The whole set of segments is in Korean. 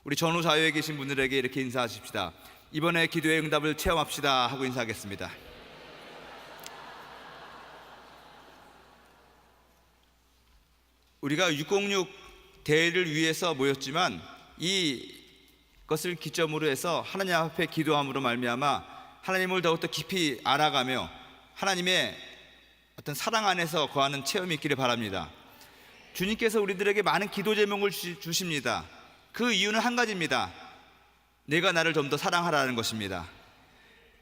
우리 전후 자유에 계신 분들에게 이렇게 인사하십시다. 이번에 기도의 응답을 체험합시다 하고 인사하겠습니다. 우리가 606 대회를 위해서 모였지만 이것을 기점으로 해서 하나님 앞에 기도함으로 말미암아 하나님을 더욱더 깊이 알아가며 하나님의 어떤 사랑 안에서 거하는 체험이 있기를 바랍니다. 주님께서 우리들에게 많은 기도 제목을 주십니다. 그 이유는 한 가지입니다. 내가 나를 좀 더 사랑하라는 것입니다.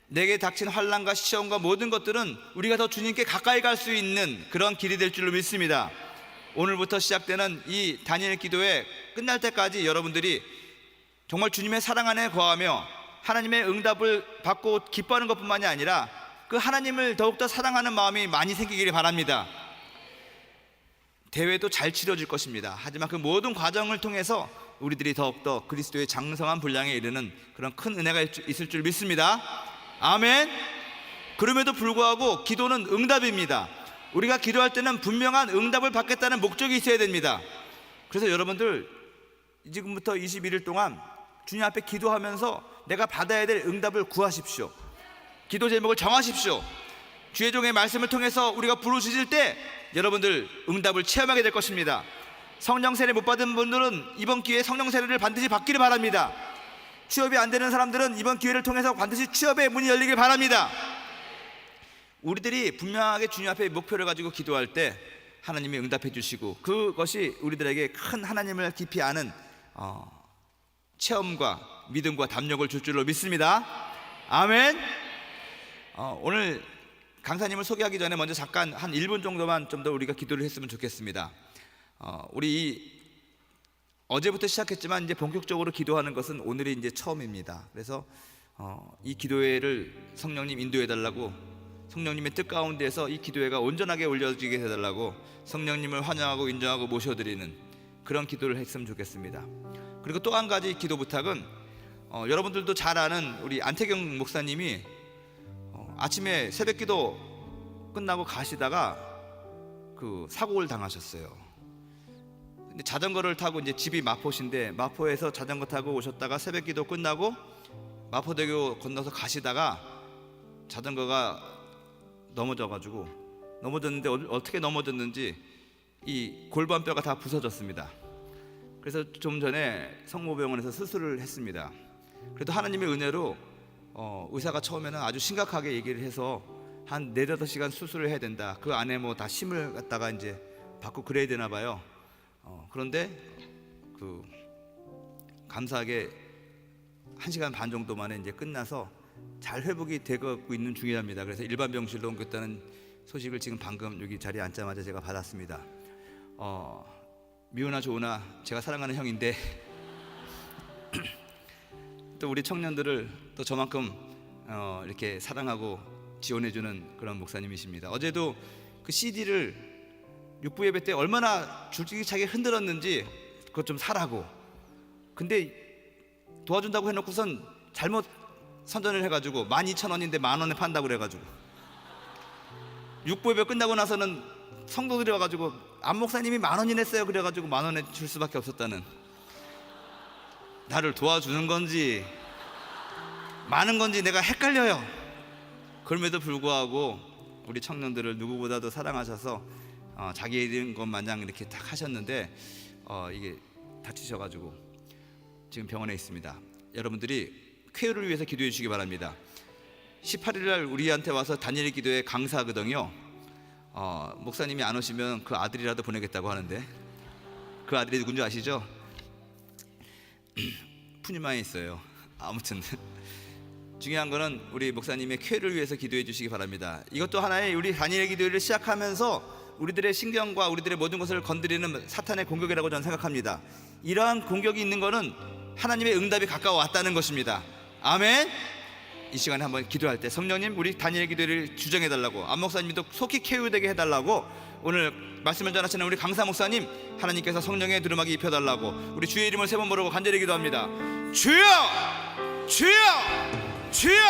내게 닥친 환난과 시험과 모든 것들은 우리가 더 주님께 가까이 갈 수 있는 그런 길이 될 줄로 믿습니다. 오늘부터 시작되는 이 다니엘 기도회 끝날 때까지 여러분들이 정말 주님의 사랑 안에 거하며 하나님의 응답을 받고 기뻐하는 것뿐만이 아니라 그 하나님을 더욱더 사랑하는 마음이 많이 생기기를 바랍니다. 대회도 잘 치러질 것입니다. 하지만 그 모든 과정을 통해서 우리들이 더욱더 그리스도의 장성한 분량에 이르는 그런 큰 은혜가 있을 줄 믿습니다. 아멘. 그럼에도 불구하고 기도는 응답입니다. 우리가 기도할 때는 분명한 응답을 받겠다는 목적이 있어야 됩니다. 그래서 여러분들 지금부터 21일 동안 주님 앞에 기도하면서 내가 받아야 될 응답을 구하십시오. 기도 제목을 정하십시오. 주의 종의 말씀을 통해서 우리가 부르짖을 때 여러분들 응답을 체험하게 될 것입니다. 성령 세례 못 받은 분들은 이번 기회에 성령 세례를 반드시 받기를 바랍니다. 취업이 안 되는 사람들은 이번 기회를 통해서 반드시 취업의 문이 열리길 바랍니다. 우리들이 분명하게 주님 앞에 목표를 가지고 기도할 때 하나님이 응답해 주시고 그것이 우리들에게 큰 하나님을 깊이 아는 체험과 믿음과 담력을 줄 줄로 믿습니다. 아멘. 오늘 강사님을 소개하기 전에 먼저 잠깐 한 1분 정도만 좀 더 우리가 기도를 했으면 좋겠습니다. 우리 어제부터 시작했지만 이제 본격적으로 기도하는 것은 오늘이 이제 처음입니다. 그래서 이 기도회를 성령님 인도해 달라고, 성령님의 뜻 가운데서 이 기도회가 온전하게 올려지게 해달라고 성령님을 환영하고 인정하고 모셔드리는 그런 기도를 했으면 좋겠습니다. 그리고 또 한 가지 기도 부탁은 여러분들도 잘 아는 우리 안태경 목사님이 아침에 새벽기도 끝나고 가시다가 그 사고를 당하셨어요. 근데 자전거를 타고 이제 집이 마포신데 마포에서 자전거 타고 오셨다가 새벽기도 끝나고 마포대교 건너서 가시다가 자전거가 넘어졌는데 어떻게 넘어졌는지 이 골반뼈가 다 부서졌습니다. 그래서 좀 전에 성모병원에서 수술을 했습니다. 그래도 하나님의 은혜로 의사가 처음에는 아주 심각하게 얘기를 해서 한 4-5시간 수술을 해야 된다. 그 안에 뭐 다 심을 갖다가 이제 받고 그래야 되나 봐요. 그런데 감사하게 1시간 반 정도 만에 이제 끝나서 잘 회복이 되고 있는 중이랍니다. 그래서 일반 병실로 옮겼다는 소식을 지금 방금 여기 자리에 앉자마자 제가 받았습니다. 미우나 조우나 제가 사랑하는 형인데 또 우리 청년들을 또 저만큼 이렇게 사랑하고 지원해주는 그런 목사님이십니다. 어제도 그 CD를 육부 예배 때 얼마나 줄기차게 흔들었는지 그것 좀 사라고. 근데 도와준다고 해놓고선 잘못 선전을 해가지고 12,000원인데 10,000원에 판다고 그래가지고 육부 예배 끝나고 나서는 성도들이 와가지고 안 목사님이 10,000원이 냈어요 그래가지고 10,000원에 줄 수밖에 없었다는, 나를 도와주는 건지 많은 건지 내가 헷갈려요. 그럼에도 불구하고 우리 청년들을 누구보다도 사랑하셔서 자기 일인 것 마냥 이렇게 딱 하셨는데 이게 다치셔가지고 지금 병원에 있습니다. 여러분들이 쾌유를 위해서 기도해 주시기 바랍니다. 18일 날 우리한테 와서 다니엘 기도회 강사하거든요. 목사님이 안 오시면 그 아들이라도 보내겠다고 하는데 그 아들이 누군지 아시죠? 푸니마에 있어요. 아무튼 중요한 거는 우리 목사님의 쾌를 위해서 기도해 주시기 바랍니다. 이것도 하나의 우리 다니엘 기도회를 시작하면서 우리들의 신경과 우리들의 모든 것을 건드리는 사탄의 공격이라고 저는 생각합니다. 이러한 공격이 있는 것은 하나님의 응답이 가까워 왔다는 것입니다. 아멘. 이 시간에 한번 기도할 때 성령님 우리 다니엘 기도회를 주정해 달라고, 안 목사님도 속히 쾌유되게 해달라고, 오늘 말씀을 전하시는 우리 강사 목사님 하나님께서 성령의 두루마기 입혀달라고 우리 주의 이름을 3번 부르고 간절히 기도합니다. 주여! 주여! 주여.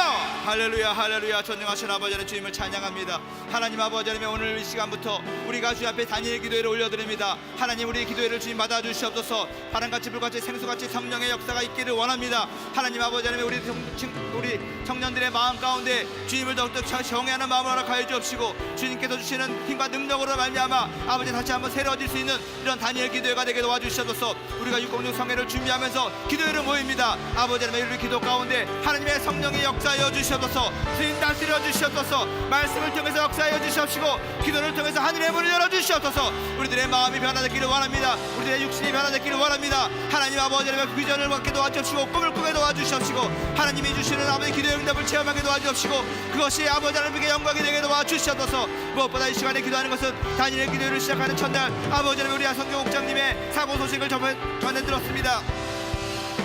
할렐루야 할렐루야. 전능하신 아버지 하나님 주님을 찬양합니다. 하나님 아버지 하나님 오늘 이 시간부터 우리가 주님 앞에 단일의 기도회를 올려드립니다. 하나님 우리의 기도회를 주님 받아주시옵소서. 바람같이 불같이 생수같이 성령의 역사가 있기를 원합니다. 하나님 아버지 하나님 우리 청년들의 마음 가운데 주님을 더욱더 정의하는 마음을 허락하여 주옵시고 주님께서 주시는 힘과 능력으로 말미암아 아버지 다시 한번 새로워질 수 있는 이런 단일의 기도회가 되게 도와주시옵소서. 우리가 606 성회를 준비하면서 기도회를 모입니다. 아버지 하나님 우리 기도 가운데 하나님의 성령의 역사하여 주시옵소서. 주님 다스려 주시옵소서. 말씀을 통해서 역사하여 주시옵시고 기도를 통해서 하늘의 문을 열어 주시옵소서. 우리들의 마음이 변화되기를 원합니다. 우리들의 육신이 변화되기를 원합니다. 하나님 아버지 하나님 비전을 갖게 도와주시고 꿈을 꾸게 도와주시옵시고 하나님이 주시는 아버지 기도의 응답을 체험하게 도와주시옵시고 그것이 아버지 하나님께 영광이 되게 도와주시옵소서. 무엇보다 이 시간에 기도하는 것은 단일의 기도를 시작하는 첫날 아버지 하나님 우리 아성교 목장님의 사고 소식을 전해 들었습니다.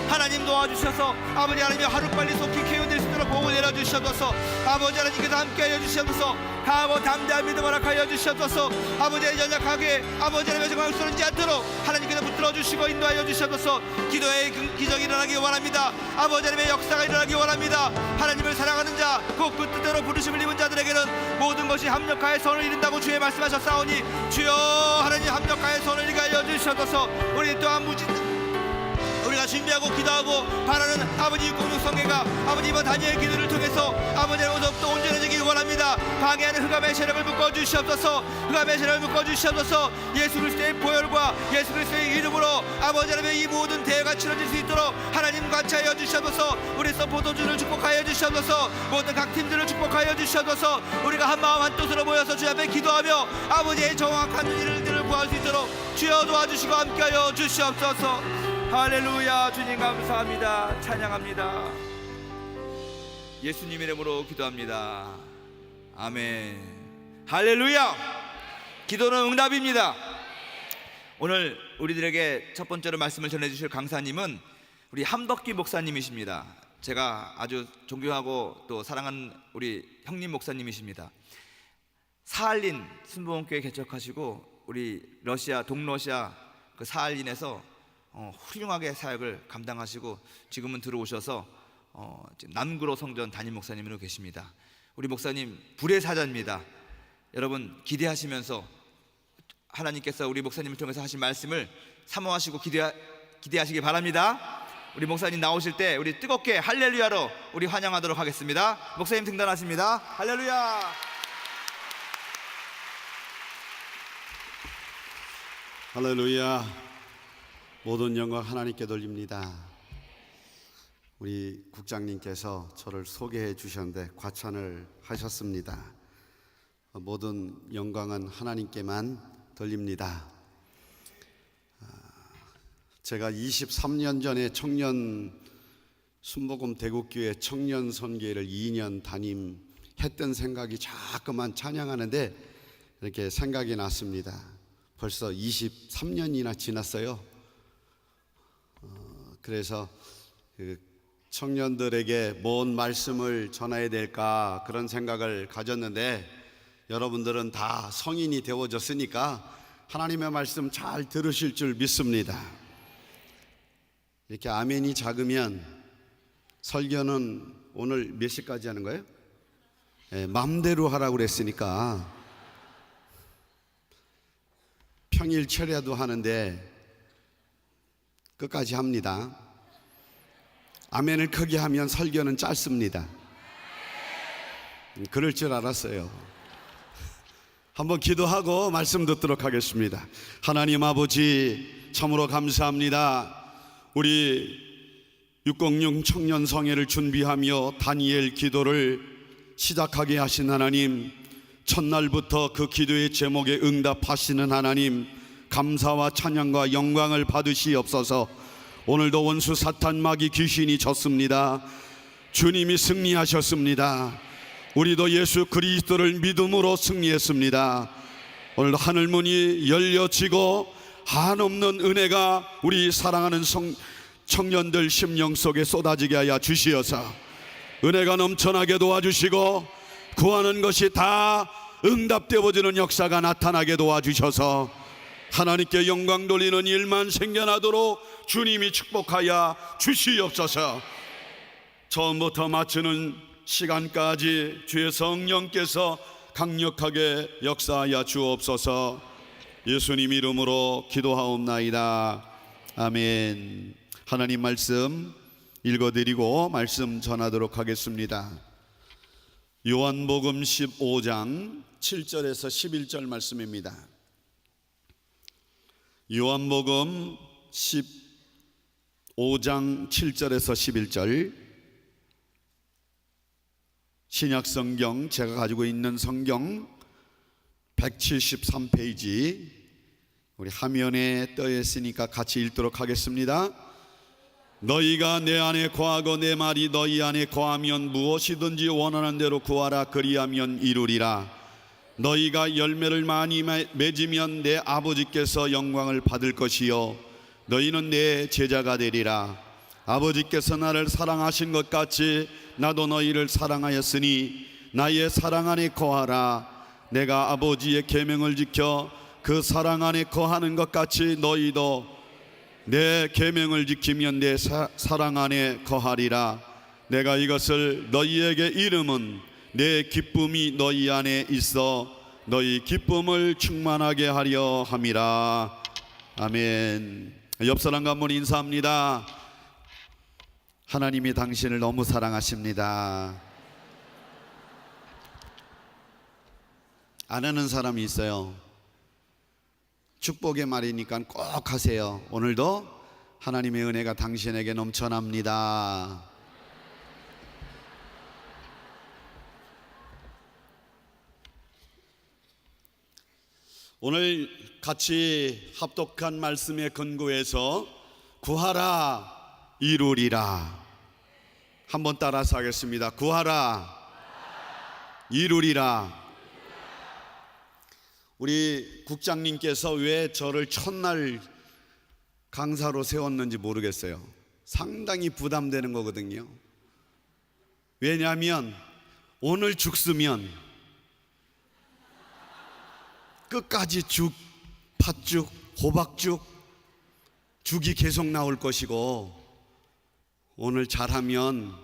하나님 도와주셔서 아버지 하나님이 하루빨리 속히 개운될 수 있도록 복을 내려주셔서 아버지 하나님께서 함께하여 주셔서 강하고 담대한 믿음 허락하여 주셔서 아버지 하나님 연약하게 아버지 하나님의 정말 쓰러지지 않도록 하나님께서 붙들어 주시고 인도하여 주셔서 기도의 기적이 일어나기 원합니다. 아버지 하나님의 역사가 일어나기 원합니다. 하나님을 사랑하는 자 곧 그 뜻대로 부르심을 입은 자들에게는 모든 것이 합력하여 선을 이룬다고 주의 말씀하셨사오니 주여 하나님 합력하여 선을 이루게 주셔서 우리 또한 우리가 준비하고 기도하고 바라는 아버지 606 성회가 아버지 이번 단위의 기도를 통해서 아버지의 더욱더 온전해지길 원합니다. 방해하는 흑암의 세력을 묶어주시옵소서. 흑암의 세력을 묶어주시옵소서. 예수 그리스도의 보혈과 예수 그리스도의 이름으로 아버지 하나님의 이 모든 대회가 치러질 수 있도록 하나님 같이하여 주시옵소서. 우리 서포터즈를 축복하여 주시옵소서. 모든 각 팀들을 축복하여 주시옵소서. 우리가 한마음 한뜻으로 모여서 주 앞에 기도하며 아버지의 정확한 일들을 구할 수 있도록 주여 도와주시고 함께하여 주시옵소서. 할렐루야. 주님 감사합니다. 찬양합니다. 예수님 이름으로 기도합니다. 아멘. 할렐루야. 기도는 응답입니다. 오늘 우리들에게 첫 번째로 말씀을 전해주실 강사님은 우리 함덕기 목사님이십니다. 제가 아주 존경하고 또 사랑하는 우리 형님 목사님이십니다. 사할린 순복음교회 개척하시고 우리 동러시아 그 사할린에서 훌륭하게 사역을 감당하시고 지금은 들어오셔서 지금 남구로 성전 담임 목사님으로 계십니다. 우리 목사님 불의 사자입니다. 여러분 기대하시면서 하나님께서 우리 목사님을 통해서 하신 말씀을 사모하시고 기대하시기 바랍니다. 우리 목사님 나오실 때 우리 뜨겁게 할렐루야로 우리 환영하도록 하겠습니다. 목사님 등단하십니다. 할렐루야. 할렐루야. 모든 영광 하나님께 돌립니다. 우리 국장님께서 저를 소개해 주셨는데 과찬을 하셨습니다. 모든 영광은 하나님께만 돌립니다. 제가 23년 전에 청년 순복음 대국교회 청년 선교회를 2년 담임했던 생각이 자꾸만 찬양하는데 이렇게 생각이 났습니다. 벌써 23년이나 지났어요. 그래서 그 청년들에게 뭔 말씀을 전해야 될까 그런 생각을 가졌는데 여러분들은 다 성인이 되어졌으니까 하나님의 말씀 잘 들으실 줄 믿습니다. 이렇게 아멘이 작으면 설교는 오늘 몇 시까지 하는 거예요? 마음대로 하라고 그랬으니까 평일 철야도 하는데 끝까지 합니다. 아멘을 크게 하면 설교는 짧습니다. 그럴 줄 알았어요. 한번 기도하고 말씀 듣도록 하겠습니다. 하나님 아버지 참으로 감사합니다. 우리 606 청년성회를 준비하며 다니엘 기도를 시작하게 하신 하나님, 첫날부터 그 기도의 제목에 응답하시는 하나님, 감사와 찬양과 영광을 받으시옵소서. 오늘도 원수 사탄 마귀 귀신이 졌습니다. 주님이 승리하셨습니다. 우리도 예수 그리스도를 믿음으로 승리했습니다. 오늘도 하늘문이 열려지고 한없는 은혜가 우리 사랑하는 청년들 심령 속에 쏟아지게 하여 주시어서 은혜가 넘쳐나게 도와주시고 구하는 것이 다 응답되어지는 역사가 나타나게 도와주셔서 하나님께 영광 돌리는 일만 생겨나도록 주님이 축복하여 주시옵소서. 처음부터 마치는 시간까지 주의 성령께서 강력하게 역사하여 주옵소서. 예수님 이름으로 기도하옵나이다. 아멘. 하나님 말씀 읽어드리고 말씀 전하도록 하겠습니다. 요한복음 15장 7절에서 11절 말씀입니다. 요한복음 15장 7절에서 11절, 신약성경 제가 가지고 있는 성경 173페이지, 우리 화면에 떠 있으니까 같이 읽도록 하겠습니다. 너희가 내 안에 거하고 내 말이 너희 안에 거하면 무엇이든지 원하는 대로 구하라. 그리하면 이루리라. 너희가 열매를 많이 맺으면 내 아버지께서 영광을 받을 것이요 너희는 내 제자가 되리라. 아버지께서 나를 사랑하신 것 같이 나도 너희를 사랑하였으니 나의 사랑 안에 거하라. 내가 아버지의 계명을 지켜 그 사랑 안에 거하는 것 같이 너희도 내 계명을 지키면 내 사랑 안에 거하리라. 내가 이것을 너희에게 이름은 내 기쁨이 너희 안에 있어 너희 기쁨을 충만하게 하려 함이라. 아멘. 옆 사람과 한번 인사합니다. 하나님이 당신을 너무 사랑하십니다. 안 하는 사람이 있어요. 축복의 말이니까 꼭 하세요. 오늘도 하나님의 은혜가 당신에게 넘쳐납니다. 오늘 같이 합독한 말씀에 근거해서 구하라 이루리라 한번 따라서 하겠습니다. 구하라 이루리라. 우리 국장님께서 왜 저를 첫날 강사로 세웠는지 모르겠어요. 상당히 부담되는 거거든요. 왜냐하면 오늘 죽으면 끝까지 죽, 팥죽, 호박죽, 죽이 계속 나올 것이고 오늘 잘하면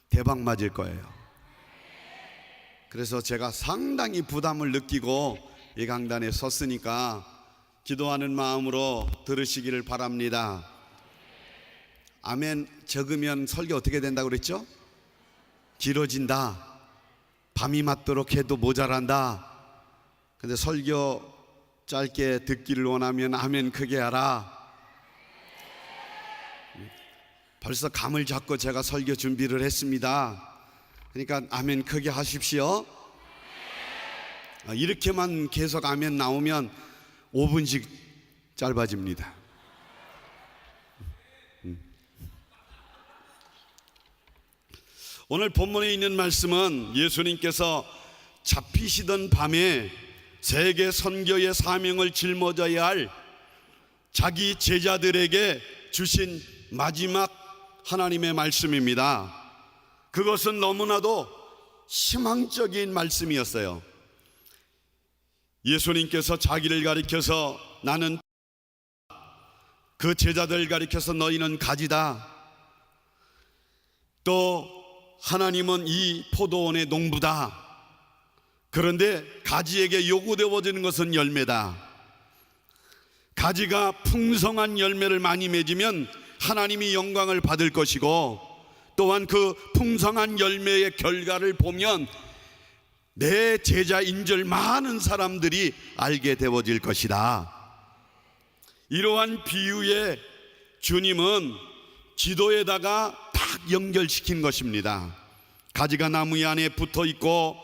대박 맞을 거예요. 그래서 제가 상당히 부담을 느끼고 이 강단에 섰으니까 기도하는 마음으로 들으시기를 바랍니다. 아멘. 적으면 설교 어떻게 된다고 그랬죠? 길어진다. 밤이 맞도록 해도 모자란다. 근데 설교 짧게 듣기를 원하면 아멘 크게 하라. 벌써 감을 잡고 제가 설교 준비를 했습니다. 그러니까 아멘 크게 하십시오. 이렇게만 계속 아멘 나오면 5분씩 짧아집니다. 오늘 본문에 있는 말씀은 예수님께서 잡히시던 밤에 세계 선교의 사명을 짊어져야 할 자기 제자들에게 주신 마지막 하나님의 말씀입니다. 그것은 너무나도 희망적인 말씀이었어요. 예수님께서 자기를 가리켜서 나는 그 제자들을 가리켜서 너희는 가지다. 또 하나님은 이 포도원의 농부다. 그런데 가지에게 요구되어지는 것은 열매다. 가지가 풍성한 열매를 많이 맺으면 하나님이 영광을 받을 것이고 또한 그 풍성한 열매의 결과를 보면 내 제자인 줄 많은 사람들이 알게 되어질 것이다. 이러한 비유에 주님은 기도에다가 딱 연결시킨 것입니다. 가지가 나무 안에 붙어 있고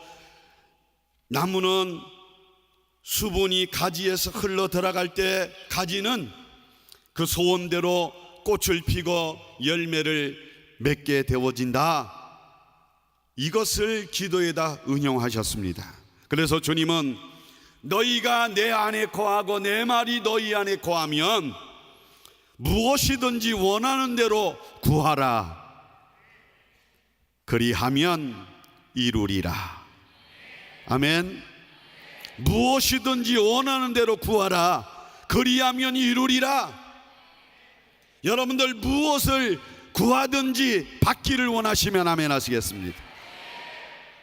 나무는 수분이 가지에서 흘러 들어갈 때 가지는 그 소원대로 꽃을 피고 열매를 맺게 되어진다. 이것을 기도에다 응용하셨습니다. 그래서 주님은 너희가 내 안에 거하고 내 말이 너희 안에 거하면 무엇이든지 원하는 대로 구하라. 그리하면 이루리라. 아멘. 무엇이든지 원하는 대로 구하라. 그리하면 이루리라. 여러분들 무엇을 구하든지 받기를 원하시면 아멘 하시겠습니다.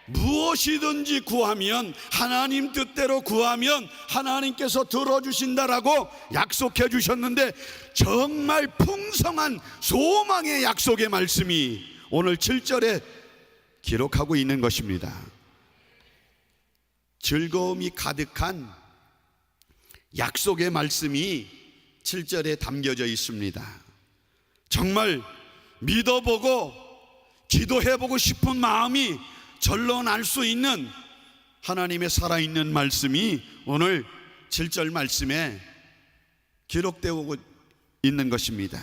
무엇이든지 구하면, 하나님 뜻대로 구하면 하나님께서 들어주신다라고 약속해 주셨는데, 정말 풍성한 소망의 약속의 말씀이 오늘 7절에 기록하고 있는 것입니다. 즐거움이 가득한 약속의 말씀이 7절에 담겨져 있습니다. 정말 믿어보고 기도해보고 싶은 마음이 절로 날 수 있는 하나님의 살아있는 말씀이 오늘 7절 말씀에 기록되어 있는 것입니다.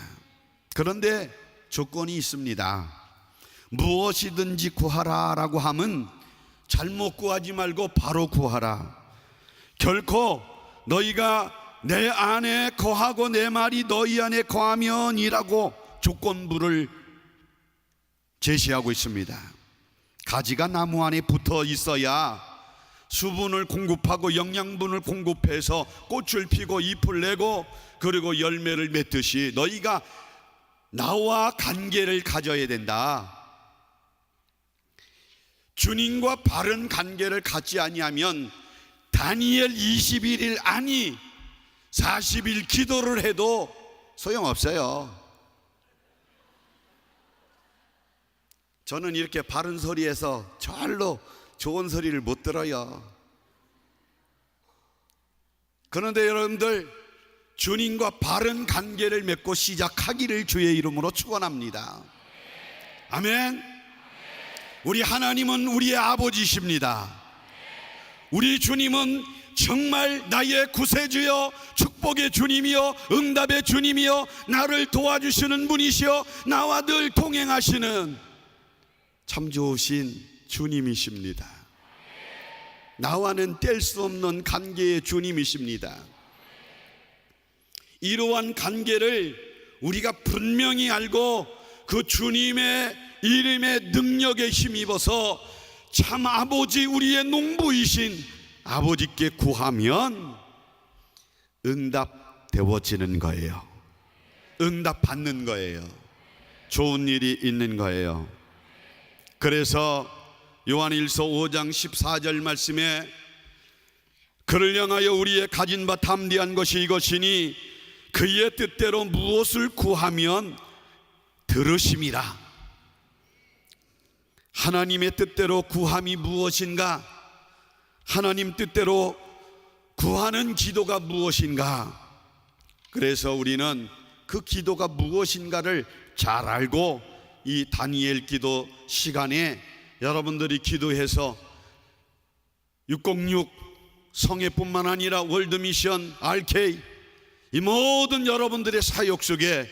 그런데 조건이 있습니다. 무엇이든지 구하라 라고 하면 잘못 구하지 말고 바로 구하라. 결코 너희가 내 안에 거하고 내 말이 너희 안에 거하면이라고 조건부를 제시하고 있습니다. 가지가 나무 안에 붙어 있어야 수분을 공급하고 영양분을 공급해서 꽃을 피고 잎을 내고 그리고 열매를 맺듯이 너희가 나와 관계를 가져야 된다. 주님과 바른 관계를 갖지 아니하면 다니엘 21일 아니 40일 기도를 해도 소용없어요. 저는 이렇게 바른 소리에서 절로 좋은 소리를 못 들어요. 그런데 여러분들, 주님과 바른 관계를 맺고 시작하기를 주의 이름으로 축원합니다. 아멘. 우리 하나님은 우리의 아버지십니다. 우리 주님은 정말 나의 구세주여, 축복의 주님이여, 응답의 주님이여, 나를 도와주시는 분이시여, 나와 늘 동행하시는 참 좋으신 주님이십니다. 나와는 뗄 수 없는 관계의 주님이십니다. 이러한 관계를 우리가 분명히 알고 그 주님의 이름의 능력에 힘입어서 참 아버지, 우리의 농부이신 아버지께 구하면 응답되어지는 거예요. 응답 받는 거예요. 좋은 일이 있는 거예요. 그래서 요한일서 5장 14절 말씀에 그를 향하여 우리의 가진 바 담대한 것이 이것이니 그의 뜻대로 무엇을 구하면 들으심이라. 하나님의 뜻대로 구함이 무엇인가? 하나님 뜻대로 구하는 기도가 무엇인가? 그래서 우리는 그 기도가 무엇인가를 잘 알고 이 다니엘 기도 시간에 여러분들이 기도해서 606 성회뿐만 아니라 월드미션, RK 이 모든 여러분들의 사역 속에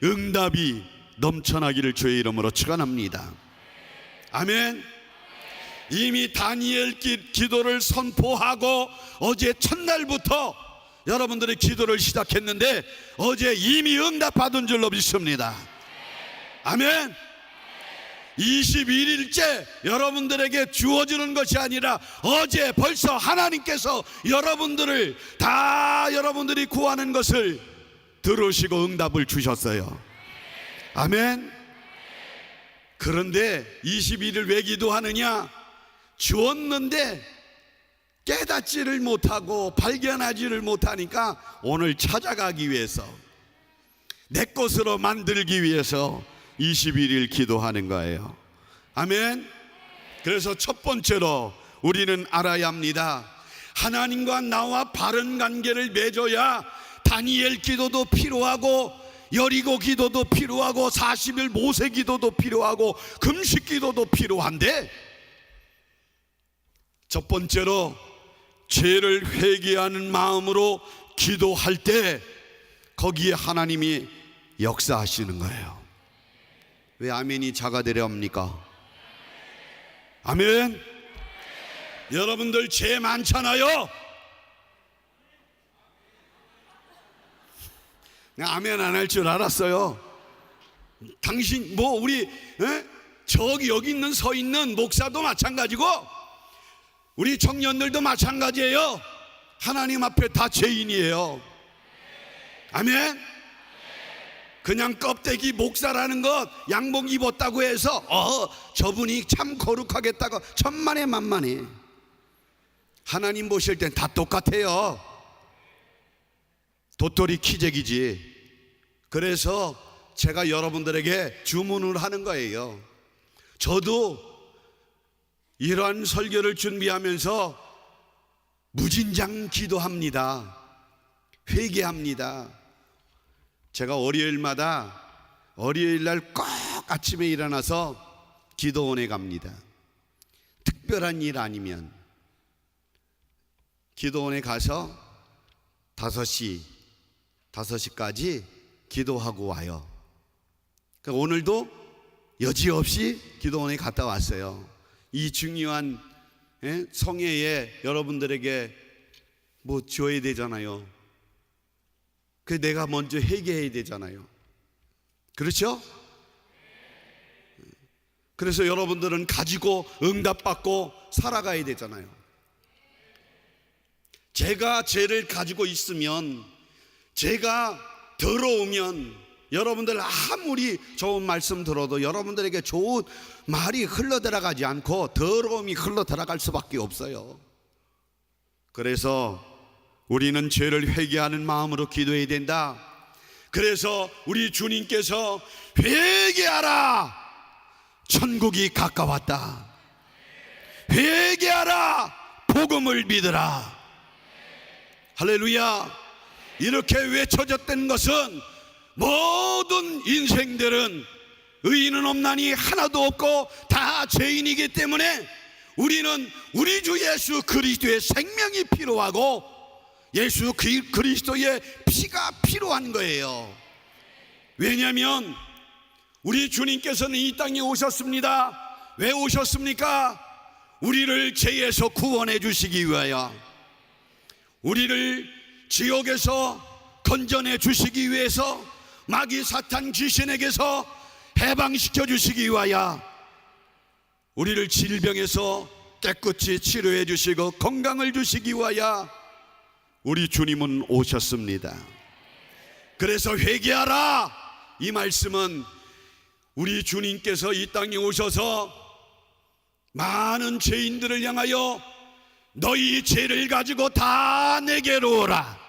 응답이 넘쳐나기를 주의 이름으로 축원합니다. 아멘. 이미 다니엘 기도를 선포하고 어제 첫날부터 여러분들의 기도를 시작했는데 어제 이미 응답받은 줄로 믿습니다. 아멘. 21일째 여러분들에게 주어지는 것이 아니라 어제 벌써 하나님께서 여러분들을 다 여러분들이 구하는 것을 들으시고 응답을 주셨어요. 아멘. 그런데 21일 왜 기도하느냐? 주었는데 깨닫지를 못하고 발견하지를 못하니까 오늘 찾아가기 위해서, 내 것으로 만들기 위해서 21일 기도하는 거예요. 아멘. 그래서 첫 번째로 우리는 알아야 합니다. 하나님과 나와 바른 관계를 맺어야 다니엘 기도도 필요하고 여리고 기도도 필요하고 40일 모세 기도도 필요하고 금식 기도도 필요한데, 첫 번째로 죄를 회개하는 마음으로 기도할 때 거기에 하나님이 역사하시는 거예요. 왜 아멘이 작아되려 합니까? 아멘. 여러분들 죄 많잖아요. 아멘 안 할 줄 알았어요. 당신 우리 저기 여기 있는 서 있는 목사도 마찬가지고 우리 청년들도 마찬가지예요. 하나님 앞에 다 죄인이에요. 아멘. 그냥 껍데기 목사라는 것 양복 입었다고 해서 저분이 참 거룩하겠다고 천만에 만만해. 하나님 보실 땐 다 똑같아요. 도토리 키재기지. 그래서 제가 여러분들에게 주문을 하는 거예요. 저도 이러한 설교를 준비하면서 무진장 기도합니다. 회개합니다. 제가 월요일 날 꼭 아침에 일어나서 기도원에 갑니다. 특별한 일 아니면 기도원에 가서 5시까지 기도하고 와요. 그러니까 오늘도 여지없이 기도원에 갔다 왔어요. 이 중요한 성회에 여러분들에게 뭐 줘야 되잖아요. 그 내가 먼저 회개해야 되잖아요. 그렇죠? 그래서 여러분들은 가지고 응답받고 살아가야 되잖아요. 제가 죄를 가지고 있으면, 제가 더러우면 여러분들 아무리 좋은 말씀 들어도 여러분들에게 좋은 말이 흘러들어가지 않고 더러움이 흘러들어갈 수밖에 없어요. 그래서 우리는 죄를 회개하는 마음으로 기도해야 된다. 그래서 우리 주님께서 회개하라, 천국이 가까웠다. 회개하라, 복음을 믿으라. 할렐루야. 이렇게 외쳐졌던 것은 모든 인생들은 의인은 없나니 하나도 없고 다 죄인이기 때문에 우리는 우리 주 예수 그리스도의 생명이 필요하고 예수 그리스도의 피가 필요한 거예요. 왜냐하면 우리 주님께서는 이 땅에 오셨습니다. 왜 오셨습니까? 우리를 죄에서 구원해 주시기 위하여, 우리를 지옥에서 건져내 주시기 위해서, 마귀 사탄 귀신에게서 해방시켜 주시기 위하여, 우리를 질병에서 깨끗이 치료해 주시고 건강을 주시기 위하여 우리 주님은 오셨습니다. 그래서 회개하라, 이 말씀은 우리 주님께서 이 땅에 오셔서 많은 죄인들을 향하여 너희 죄를 가지고 다 내게로 오라,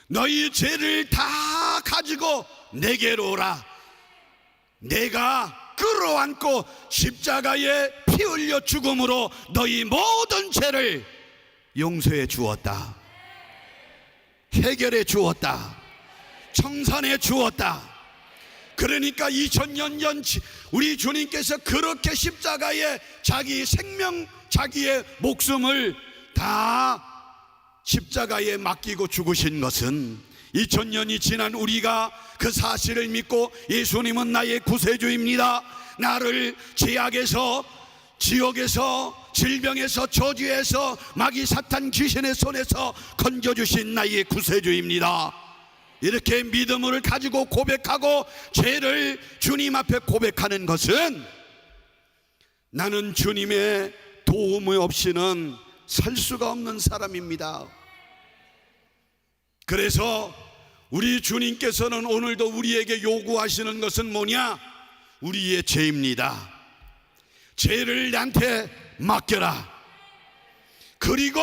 너희 죄를 다 가지고 내게로 오라, 내가 끌어안고 십자가에 피 흘려 죽음으로 너희 모든 죄를 용서해 주었다, 해결해 주었다, 청산해 주었다. 그러니까 2000년 전 우리 주님께서 그렇게 십자가에 자기 생명, 자기의 목숨을 다 십자가에 맡기고 죽으신 것은 2000년이 지난 우리가 그 사실을 믿고 예수님은 나의 구세주입니다, 나를 죄악에서, 지옥에서, 질병에서, 저주에서, 마귀 사탄 귀신의 손에서 건져주신 나의 구세주입니다, 이렇게 믿음을 가지고 고백하고 죄를 주님 앞에 고백하는 것은 나는 주님의 도움이 없이는 살 수가 없는 사람입니다. 그래서 우리 주님께서는 오늘도 우리에게 요구하시는 것은 뭐냐? 우리의 죄입니다. 죄를 나한테 맡겨라. 그리고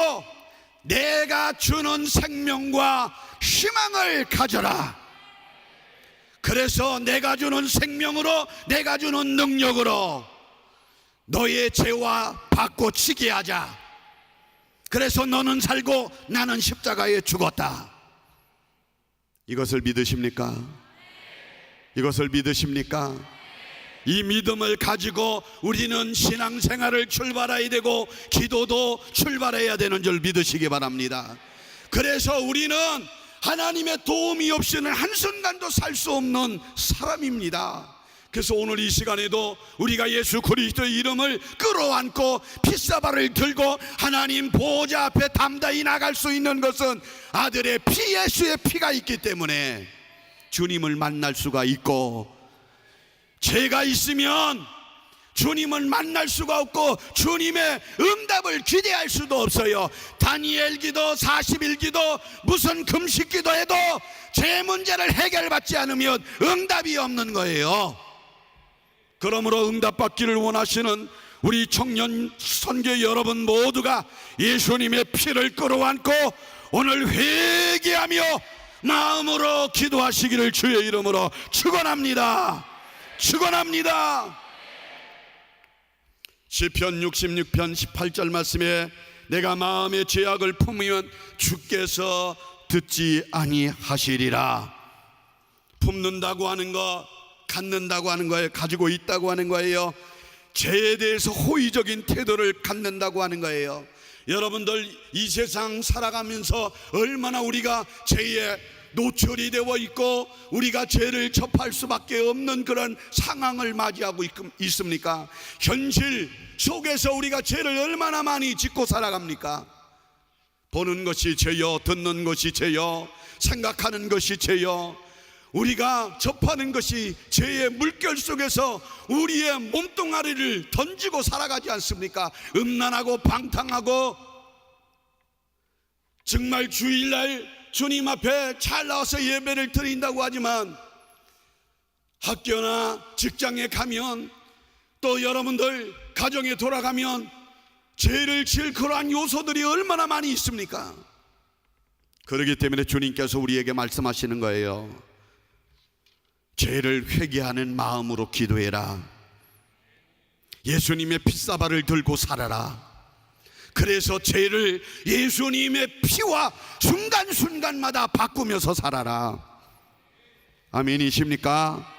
내가 주는 생명과 희망을 가져라. 그래서 내가 주는 생명으로, 내가 주는 능력으로 너의 죄와 바꿔치게 하자. 그래서 너는 살고 나는 십자가에 죽었다. 이것을 믿으십니까? 이것을 믿으십니까? 이 믿음을 가지고 우리는 신앙생활을 출발해야 되고 기도도 출발해야 되는 줄 믿으시기 바랍니다. 그래서 우리는 하나님의 도움이 없이는 한순간도 살 수 없는 사람입니다. 그래서 오늘 이 시간에도 우리가 예수 그리스도의 이름을 끌어안고 핏사발을 들고 하나님 보호자 앞에 담대히 나갈 수 있는 것은 아들의 피, 예수의 피가 있기 때문에 주님을 만날 수가 있고, 죄가 있으면 주님을 만날 수가 없고 주님의 응답을 기대할 수도 없어요. 다니엘 기도, 40일 기도, 무슨 금식 기도해도 제 문제를 해결받지 않으면 응답이 없는 거예요. 그러므로 응답받기를 원하시는 우리 청년 선교 여러분 모두가 예수님의 피를 끌어안고 오늘 회개하며 마음으로 기도하시기를 주의 이름으로 축원합니다. 축원합니다. 시편 66편 18절 말씀에 내가 마음의 죄악을 품으면 주께서 듣지 아니하시리라. 품는다고 하는 거, 갖는다고 하는 거예요. 가지고 있다고 하는 거예요. 죄에 대해서 호의적인 태도를 갖는다고 하는 거예요. 여러분들 이 세상 살아가면서 얼마나 우리가 죄에 노출이 되어 있고 우리가 죄를 접할 수밖에 없는 그런 상황을 맞이하고 있습니까? 현실 속에서 우리가 죄를 얼마나 많이 짓고 살아갑니까? 보는 것이 죄요, 듣는 것이 죄요, 생각하는 것이 죄요, 우리가 접하는 것이 죄의 물결 속에서 우리의 몸뚱아리를 던지고 살아가지 않습니까? 음란하고 방탕하고 정말 주일날 주님 앞에 잘 나와서 예배를 드린다고 하지만 학교나 직장에 가면 또 여러분들 가정에 돌아가면 죄를 지을 그러한 요소들이 얼마나 많이 있습니까? 그렇기 때문에 주님께서 우리에게 말씀하시는 거예요. 죄를 회개하는 마음으로 기도해라. 예수님의 핏사발을 들고 살아라. 그래서 죄를 예수님의 피와 순간순간마다 바꾸면서 살아라. 아멘이십니까?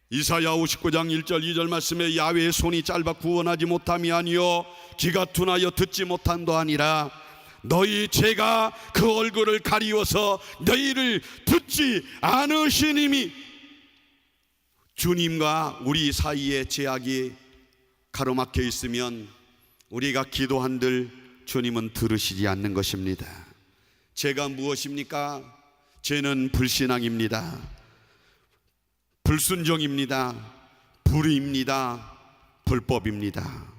이사야 59장 1절 2절 말씀에 야훼의 손이 짧아 구원하지 못함이 아니요 귀가 둔하여 듣지 못함도 아니라 너희 죄가 그 얼굴을 가리워서 너희를 듣지 않으시님이. 주님과 우리 사이에 제약이 가로막혀 있으면 우리가 기도한들 주님은 들으시지 않는 것입니다. 죄가 무엇입니까? 죄는 불신앙입니다. 불순종입니다. 불의입니다. 불법입니다.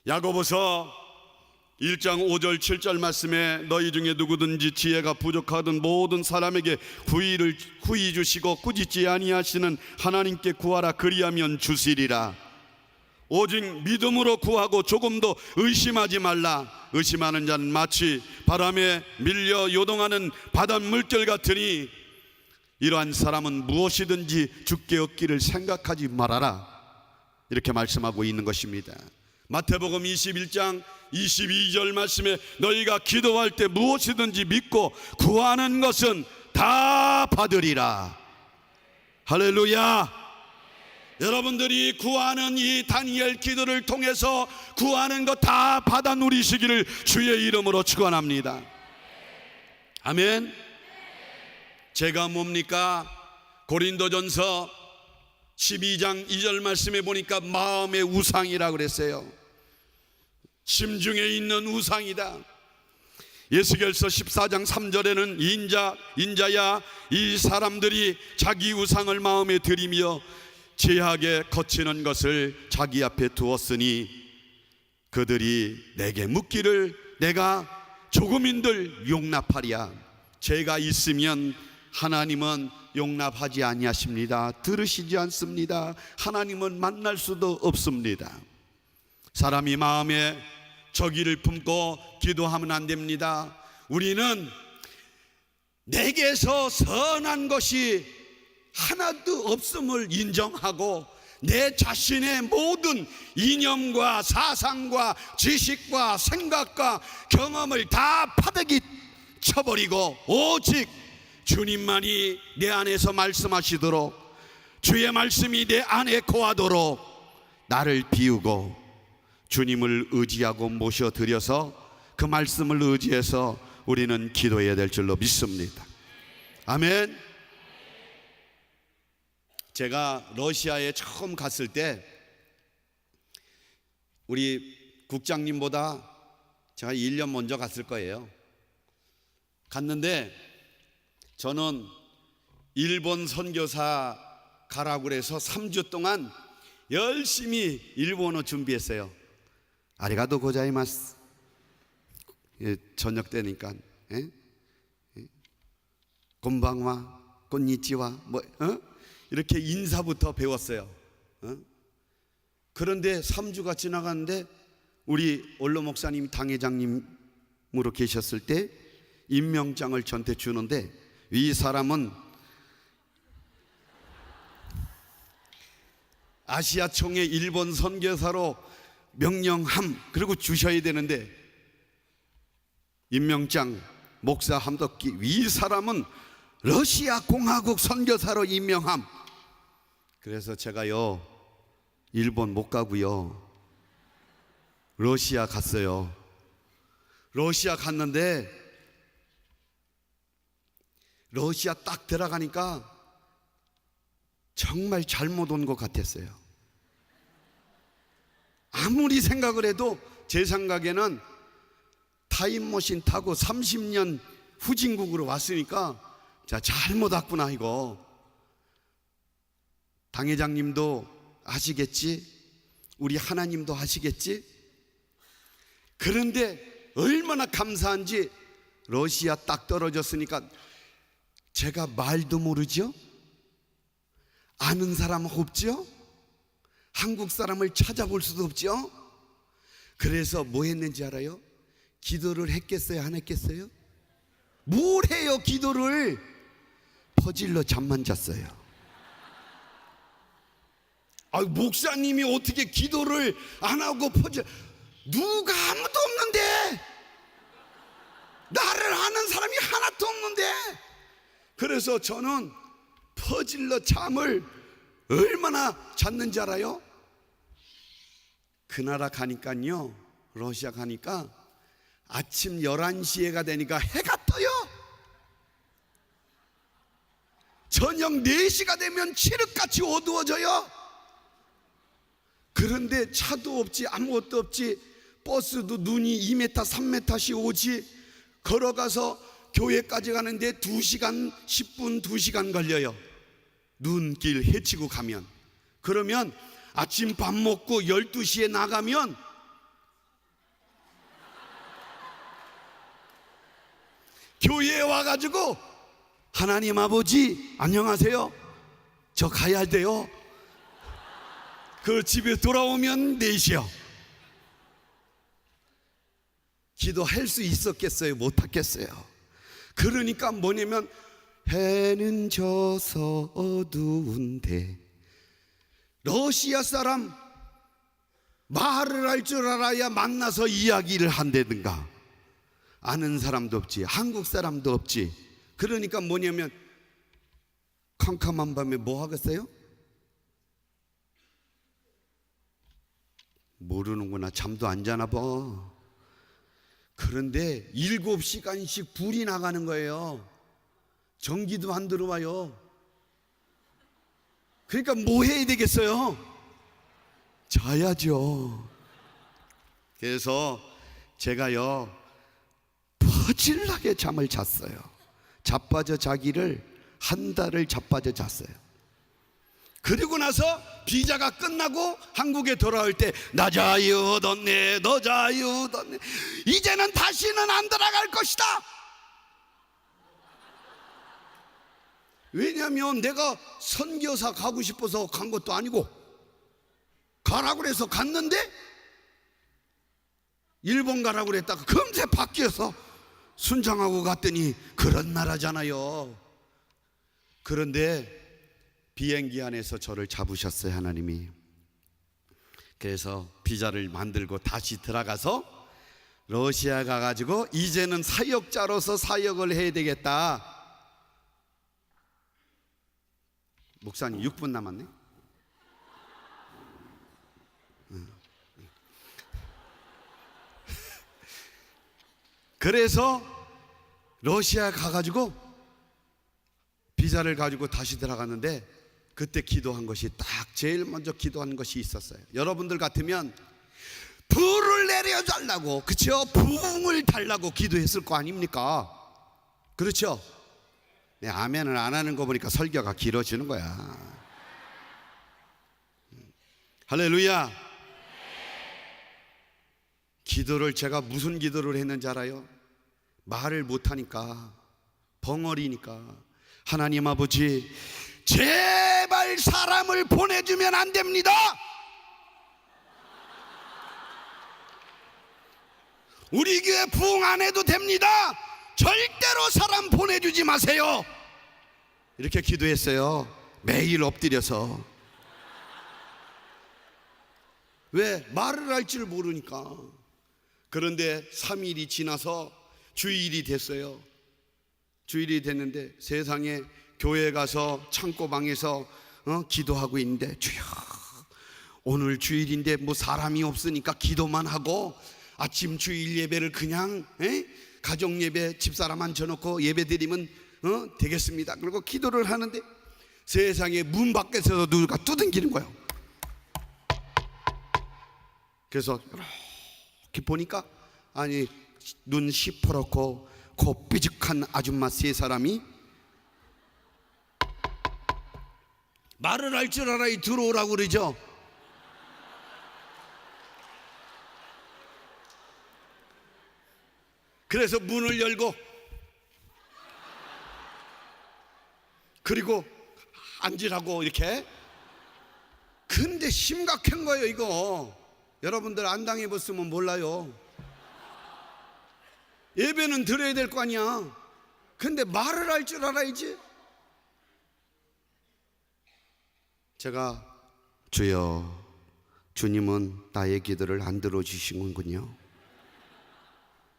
야고보서 1장 5절 7절 말씀에 너희 중에 누구든지 지혜가 부족하던 모든 사람에게 후히 주시고 꾸짖지 아니하시는 하나님께 구하라. 그리하면 주시리라. 오직 믿음으로 구하고 조금도 의심하지 말라. 의심하는 자는 마치 바람에 밀려 요동하는 바닷 물결 같으니 이러한 사람은 무엇이든지 주께 얻기를 생각하지 말아라. 이렇게 말씀하고 있는 것입니다. 마태복음 21장 22절 말씀에 너희가 기도할 때 무엇이든지 믿고 구하는 것은 다 받으리라. 할렐루야. 여러분들이 구하는 이 다니엘 기도를 통해서 구하는 것 다 받아 누리시기를 주의 이름으로 축원합니다. 아멘. 제가 뭡니까? 고린도전서 12장 2절 말씀에 보니까 마음의 우상이라 그랬어요. 심중에 있는 우상이다. 예수결서 14장 3절에는 인자야 이 사람들이 자기 우상을 마음에 들이며 죄악에 거치는 것을 자기 앞에 두었으니 그들이 내게 묻기를 내가 조금인들 용납하랴. 죄가 있으면 하나님은 용납하지 아니하십니다. 들으시지 않습니다. 하나님은 만날 수도 없습니다. 사람이 마음에 저기를 품고 기도하면 안 됩니다. 우리는 내게서 선한 것이 하나도 없음을 인정하고 내 자신의 모든 이념과 사상과 지식과 생각과 경험을 다 파대기 쳐버리고 오직 주님만이 내 안에서 말씀하시도록 주의 말씀이 내 안에 거하도록 나를 비우고 주님을 의지하고 모셔드려서 그 말씀을 의지해서 우리는 기도해야 될 줄로 믿습니다. 아멘. 제가 러시아에 처음 갔을 때 우리 국장님보다 제가 1년 먼저 갔을 거예요. 갔는데 저는 일본 선교사 가라고 그래서 3주 동안 열심히 일본어 준비했어요. 아리가또 고자이마스. 예, 저녁 때니까. 예? 예? 곤방와, 곤니치와, 이렇게 인사부터 배웠어요. 그런데 3주가 지나갔는데 우리 원로 목사님 당회장님으로 계셨을 때 임명장을 저한테 주는데, 이 사람은 아시아총회 일본 선교사로 명령함 그리고 주셔야 되는데, 임명장 목사 함덕기, 이 사람은 러시아 공화국 선교사로 임명함. 그래서 제가요 일본 못 가고요 러시아 갔어요. 러시아 갔는데 러시아 딱 들어가니까 정말 잘못 온 것 같았어요. 아무리 생각을 해도 제 생각에는 타임머신 타고 30년 후진국으로 왔으니까 자, 잘못 왔구나 이거. 당회장님도 아시겠지? 우리 하나님도 아시겠지? 그런데 얼마나 감사한지 러시아 딱 떨어졌으니까 제가 말도 모르죠? 아는 사람 없죠? 한국 사람을 찾아볼 수도 없죠? 그래서 뭐 했는지 알아요? 기도를 했겠어요? 안 했겠어요? 뭘 해요 기도를? 퍼질러 잠만 잤어요. 목사님이 어떻게 기도를 안 하고 누가 아무도 없는데, 나를 아는 사람이 하나도 없는데. 그래서 저는 퍼질러 잠을 얼마나 잤는지 알아요? 그 나라 가니까요, 러시아 가니까 아침 11시에가 되니까 해가 떠요. 저녁 4시가 되면 칠흑같이 어두워져요. 그런데 차도 없지, 아무것도 없지. 버스도 눈이 2m 3m씩 오지. 걸어가서 교회까지 가는데 2시간 10분 2시간 걸려요. 눈길 헤치고 가면. 그러면 아침 밥 먹고 12시에 나가면 교회에 와가지고 하나님 아버지 안녕하세요, 저 가야 돼요. 그 집에 돌아오면 4시요. 기도할 수 있었겠어요? 못하겠어요? 그러니까 뭐냐면 해는 져서 어두운데, 러시아 사람 말을 할 줄 알아야 만나서 이야기를 한다든가, 아는 사람도 없지, 한국 사람도 없지. 그러니까 뭐냐면 캄캄한 밤에 뭐 하겠어요? 모르는구나. 잠도 안 자나 봐. 그런데 7시간씩 불이 나가는 거예요. 전기도 안 들어와요. 그러니까 뭐 해야 되겠어요? 자야죠. 그래서 제가요 퍼질나게 잠을 잤어요. 자빠져 자기를 한 달을 자빠져 잤어요. 그리고 나서 비자가 끝나고 한국에 돌아올 때 나 자유뒀네, 너 자유뒀네, 이제는 다시는 안 돌아갈 것이다. 왜냐하면 내가 선교사 가고 싶어서 간 것도 아니고, 가라고 그래서 갔는데 일본 가라고 그랬다가 금세 바뀌어서 순장하고 갔더니 그런 나라잖아요. 그런데 비행기 안에서 저를 잡으셨어요, 하나님이. 그래서 비자를 만들고 다시 들어가서 러시아 가가지고 이제는 사역자로서 사역을 해야 되겠다. 목사님 6분 남았네. 그래서 러시아 가가지고 비자를 가지고 다시 들어갔는데, 그때 기도한 것이 딱 제일 먼저 기도한 것이 있었어요. 여러분들 같으면 불을 내려달라고, 그렇죠? 부흥을 달라고 기도했을 거 아닙니까? 그렇죠? 네, 아멘을 안 하는 거 보니까 설교가 길어지는 거야. 할렐루야. 기도를 제가 무슨 기도를 했는지 알아요? 말을 못하니까, 벙어리니까, 하나님 아버지 제발 사람을 보내주면 안 됩니다. 우리 교회 부흥 안 해도 됩니다. 절대로 사람 보내주지 마세요. 이렇게 기도했어요. 매일 엎드려서. 왜? 말을 할 줄 모르니까. 그런데 3일이 지나서 주일이 됐어요. 주일이 됐는데 세상에 교회 가서 창고방에서 기도하고 있는데, 주여 오늘 주일인데 뭐 사람이 없으니까 기도만 하고 아침 주일 예배를 그냥 가정 예배 집사람 앉혀놓고 예배 드리면 되겠습니다. 그리고 기도를 하는데 세상에 문 밖에서 누가 두들기는 거예요. 그래서 이렇게 보니까 아니 눈 시퍼렇고 코 삐죽한 아줌마 세 사람이 말을 할 줄 알아야 들어오라고 그러죠. 그래서 문을 열고 그리고 앉으라고 이렇게. 근데 심각한 거예요 이거. 여러분들 안 당해봤으면 몰라요. 예배는 드려야 될 거 아니야. 근데 말을 할 줄 알아야지. 제가 주여, 주님은 나의 기도를 안 들어주시는군요.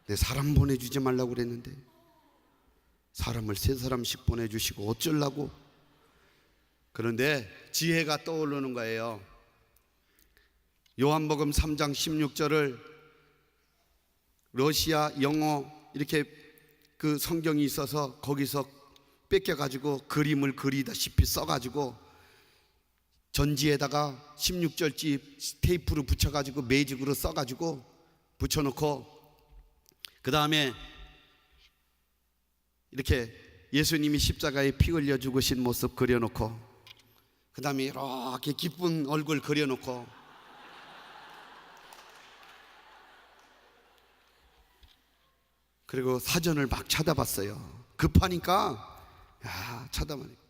내 사람 보내주지 말라고 그랬는데 사람을 3사람씩 보내주시고 어쩌려고. 그런데 지혜가 떠오르는 거예요. 요한복음 3장 16절을 러시아 영어 이렇게 그 성경이 있어서 거기서 뺏겨가지고 그림을 그리다시피 써가지고 전지에다가 16절지 테이프로 붙여가지고 매직으로 써가지고 붙여놓고 그 다음에 이렇게 예수님이 십자가에 피 흘려 죽으신 모습 그려놓고 그 다음에 이렇게 기쁜 얼굴 그려놓고 그리고 사전을 막 찾아봤어요. 급하니까 찾아보니까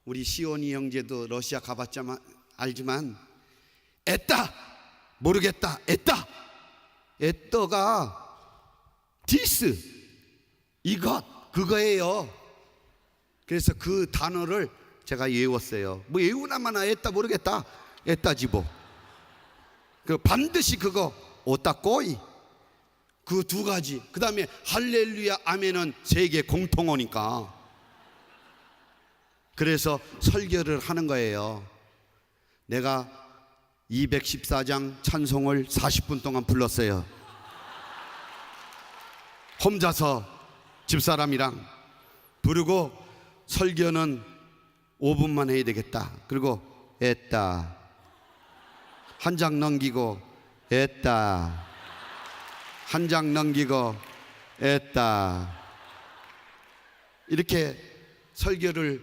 우리 시온이 형제도 러시아 가봤자만 알지만 에따 모르겠다. 에떠가 디스 이것 그거예요. 그래서 그 단어를 제가 외웠어요. 뭐 외우나마나 에따 모르겠다. 에따지보. 그 반드시 그거 오따꼬이 그 2가지. 그 다음에 할렐루야 아멘은 세계 공통어니까. 그래서 설교를 하는 거예요. 내가 214장 찬송을 40분 동안 불렀어요. 혼자서 집사람이랑 부르고 설교는 5분만 해야 되겠다. 그리고 에따 한 장 넘기고 에따 한 장 넘기고 에따 이렇게 설교를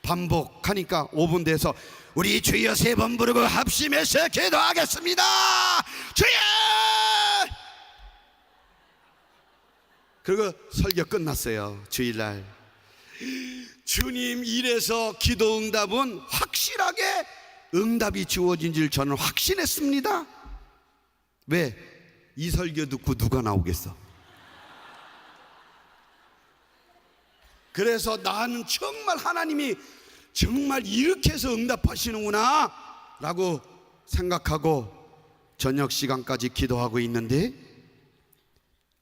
반복하니까 5분 돼서 우리 주여 3번 부르고 합심해서 기도하겠습니다. 주여! 그리고 설교 끝났어요. 주일날 주님 이래서 기도 응답은 확실하게 응답이 주어진 줄 저는 확신했습니다. 왜? 이 설교 듣고 누가 나오겠어? 그래서 나는 정말 하나님이 정말 이렇게 해서 응답하시는구나 라고 생각하고 저녁 시간까지 기도하고 있는데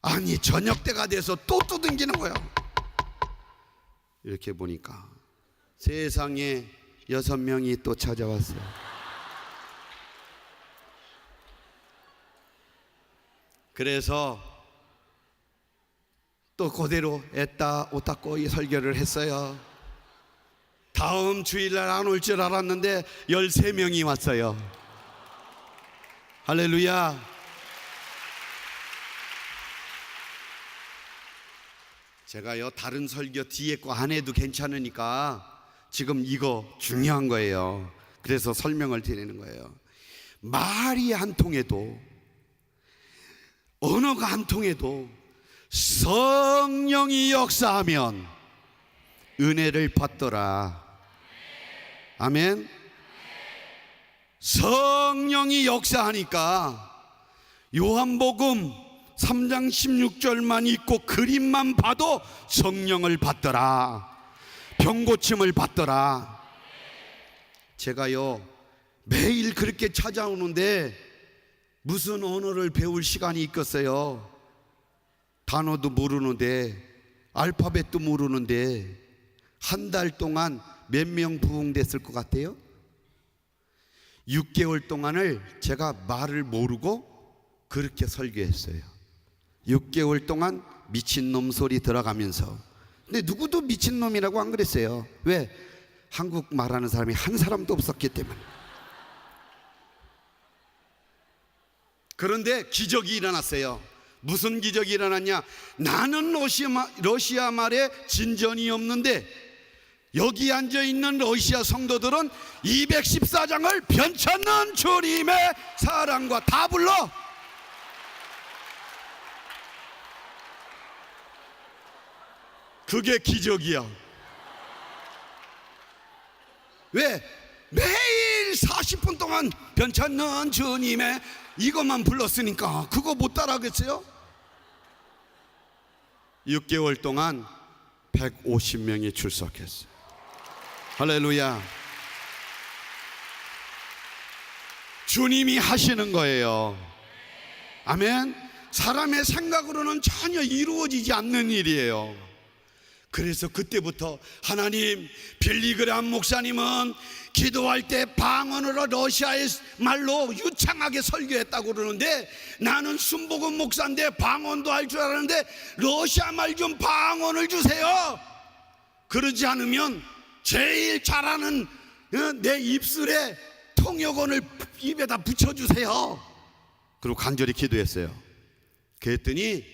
아니 저녁 때가 돼서 또 두들기는 거야. 이렇게 보니까 세상에 6명이 또 찾아왔어요. 그래서 또 그대로 에따 오따꼬이 설교를 했어요. 다음 주일날 안 올 줄 알았는데 13명이 왔어요. 할렐루야. 제가요 다른 설교 뒤에 거 안 해도 괜찮으니까 지금 이거 중요한 거예요. 그래서 설명을 드리는 거예요. 말이 안 통해도, 언어가 안 통해도 성령이 역사하면 은혜를 받더라. 아멘. 성령이 역사하니까 요한복음 3장 16절만 읽고 그림만 봐도 성령을 받더라, 병고침을 받더라. 제가요 매일 그렇게 찾아오는데 무슨 언어를 배울 시간이 있겠어요? 단어도 모르는데, 알파벳도 모르는데 한 달 동안 몇 명 부흥됐을 것 같아요? 6개월 동안을 제가 말을 모르고 그렇게 설교했어요. 6개월 동안 미친놈 소리 들어가면서. 근데 누구도 미친놈이라고 안 그랬어요. 왜? 한국 말하는 사람이 한 사람도 없었기 때문에. 그런데 기적이 일어났어요. 무슨 기적이 일어났냐? 나는 러시아 말에 진전이 없는데 여기 앉아있는 러시아 성도들은 214장을 변찮는 주님의 사랑과 다 불러. 그게 기적이야. 왜? 매일 40분 동안 변찮는 주님의 이것만 불렀으니까 그거 못 따라하겠어요? 6개월 동안 150명이 출석했어요. 할렐루야. 주님이 하시는 거예요. 아멘. 사람의 생각으로는 전혀 이루어지지 않는 일이에요. 그래서 그때부터 하나님, 빌리그람 목사님은 기도할 때 방언으로 러시아의 말로 유창하게 설교했다고 그러는데 나는 순복음 목사인데 방언도 할 줄 알았는데 러시아 말 좀 방언을 주세요. 그러지 않으면 제일 잘하는 내 입술에 통역원을 입에다 붙여주세요. 그리고 간절히 기도했어요. 그랬더니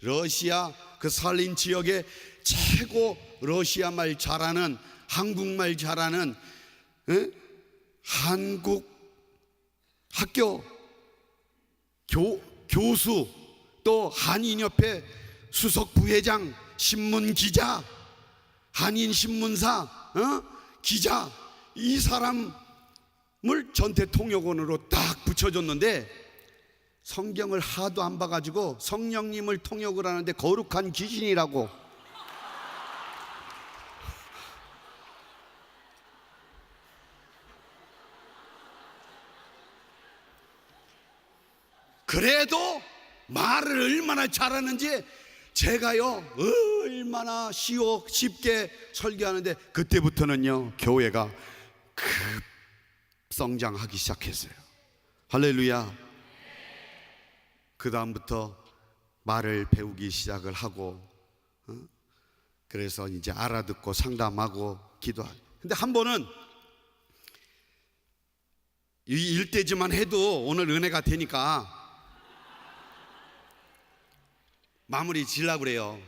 러시아 그 살린 지역에 최고 러시아 말 잘하는, 한국말 잘하는 한국 학교 교수, 또 한인협회 수석 부회장, 신문 기자, 한인 신문사 기자, 이 사람을 전태 통역원으로 딱 붙여줬는데 성경을 하도 안 봐가지고 성령님을 통역을 하는데 거룩한 귀신이라고. 그래도 말을 얼마나 잘하는지 제가요 얼마나 쉽게 설교하는데 그때부터는요 교회가 급성장하기 시작했어요. 할렐루야. 그 다음부터 말을 배우기 시작을 하고 그래서 이제 알아듣고 상담하고 기도하고. 근데 한 번은 이 일대지만 해도 오늘 은혜가 되니까 마무리 지려고 그래요.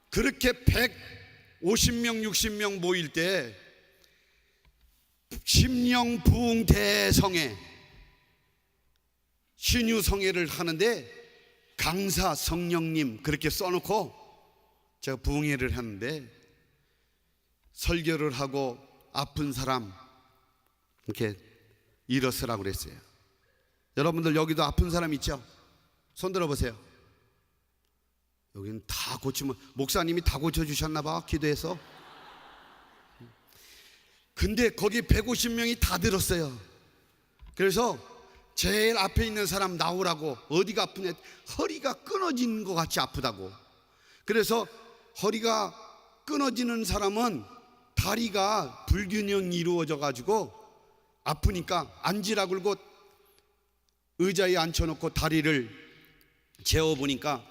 그렇게 150명 60명 모일 때 심령 부흥 대성회 신유성회를 하는데 강사 성령님 그렇게 써놓고 제가 부흥회를 하는데 설교를 하고 아픈 사람 이렇게 일어서라고 그랬어요. 여러분들 여기도 아픈 사람 있죠? 손 들어보세요. 여기는 다 고치면 목사님이 다 고쳐주셨나 봐 기도해서. 근데 거기 150명이 다 들었어요. 그래서 제일 앞에 있는 사람 나오라고. 어디가 아프냐? 허리가 끊어지는 것 같이 아프다고. 그래서 허리가 끊어지는 사람은 다리가 불균형이 이루어져 가지고 아프니까 앉으라 그러고 의자에 앉혀놓고 다리를 재워보니까